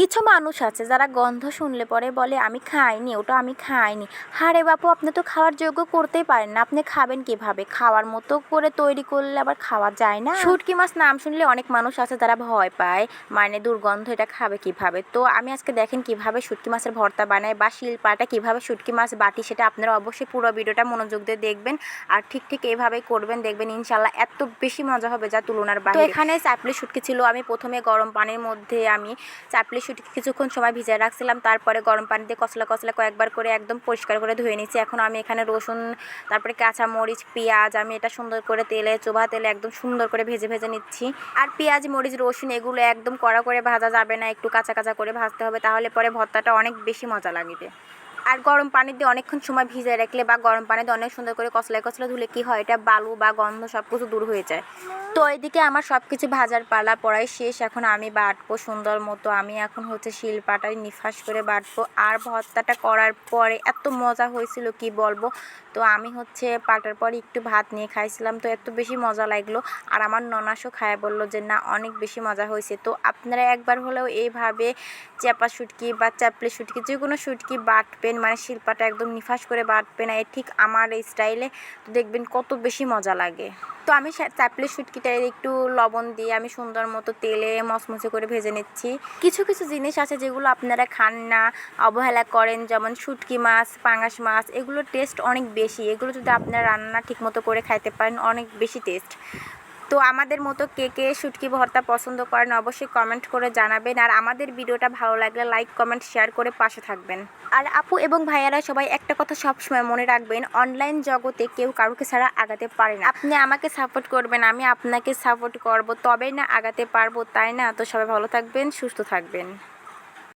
কিছু মানুষ আছে যারা গন্ধ শুনলে পরে বলে আমি খাইনি, ওটা আমি খাইনি। আরে বাপু, আপনি তো খাওয়ার যোগ্য করতেই পারেন না, আপনি খাবেন কিভাবে? খাওয়ার মতো করে তৈরি করলে আবার খাওয়া যায় না? শুটকি মাছ নাম শুনলে অনেক মানুষ আছে যারা ভয় পায়, মানে দুর্গন্ধ, এটা খাবে কিভাবে। তো আমি আজকে দেখেন কিভাবে শুটকি মাছের ভর্তা বানাই বা শিলপাটা কিভাবে শুটকি মাছ বাটি, সেটা আপনারা অবশ্যই পুরো ভিডিওটা মনোযোগ দিয়ে দেখবেন আর ঠিক ঠিক এইভাবেই করবেন, দেখবেন ইনশাল্লাহ এত বেশি মজা হবে যা তুলনার বাইরে। তো এখানে চাপলি শুটকি ছিল, আমি প্রথমে গরম পানির মধ্যে আমি চাপলি শুটকি কিছুক্ষণ সময় ভিজিয়ে রাখছিলাম, তারপরে গরম পানি দিয়ে কচলা কচলা কয়েকবার করে একদম পরিষ্কার করে ধুয়ে নিচ্ছি। এখন আমি এখানে রসুন, তারপরে কাঁচামরিচ, পেঁয়াজ আমি এটা সুন্দর করে তেলে, চোভা তেলে একদম সুন্দর করে ভেজে ভেজে নিচ্ছি। আর পেঁয়াজ, মরিচ, রসুন এগুলো একদম কড়া করে ভাজা যাবে না, একটু কাঁচা কাঁচা করে ভাজতে হবে, তাহলে পরে ভর্তাটা অনেক বেশি মজা লাগবে। আর গরম পানি দিয়ে অনেকক্ষণ সময় ভিজিয়ে রাখলে বা গরম পানি দিয়ে অনেক সুন্দর করে কচলায় কচলা ধুলে কি হয়, এটা বালু বা গন্ধ সব কিছু দূর হয়ে যায়। তো এদিকে আমার সব কিছু ভাজার পালা পড়াই শেষ, এখন আমি বাটবো সুন্দর মতো। আমি এখন হচ্ছে শিলপাটায় নিফাস করে বাটবো। আর ভর্তাটা করার পরে এত মজা হয়েছিল কি বলবো। তো আমি হচ্ছে পাটার পরে একটু ভাত নিয়ে খাইছিলাম, তো এত বেশি মজা লাগলো। আর আমার ননাসও খায় বললো যে না, অনেক বেশি মজা হয়েছে। তো আপনারা একবার হলেও এইভাবে চাপা শুটকি বা চাপলি শুটকি যে কোনো শুটকি বাটবেন, মানে শিলপাটা একদম নিফাস করে বাটবেন এই ঠিক আমার এই স্টাইলে, তো দেখবেন কত বেশি মজা লাগে। তো আমি চাপলি শুটকিটা একটু লবণ দিয়ে আমি সুন্দর মতো তেলে মচমচে করে ভেজে নিচ্ছি। কিছু কিছু জিনিস আছে যেগুলো আপনারা খান না, অবহেলা করেন, যেমন শুটকি মাছ, পাঙাশ মাছ, এগুলোর টেস্ট অনেক বেশি। এগুলো যদি আপনারা রান্না ঠিকমতো করে খাইতে পারেন, অনেক বেশি টেস্ট। তো আমাদের মতো কে কে শুটকি ভর্তা পছন্দ করেন অবশ্যই কমেন্ট করে জানাবেন। আর আমাদের ভিডিওটা ভালো লাগলে লাইক, কমেন্ট, শেয়ার করে পাশে থাকবেন। আর আপু এবং ভাইয়ারা সবাই একটা কথা সবসময় মনে রাখবেন, অনলাইন জগতে কেউ কারুকে ছাড়া আগাতে পারে না। আপনি আমাকে সাপোর্ট করবেন, আমি আপনাকে সাপোর্ট করব, তবেই না আগাতে পারবো, তাই না? তো সবাই ভালো থাকবেন, সুস্থ থাকবেন।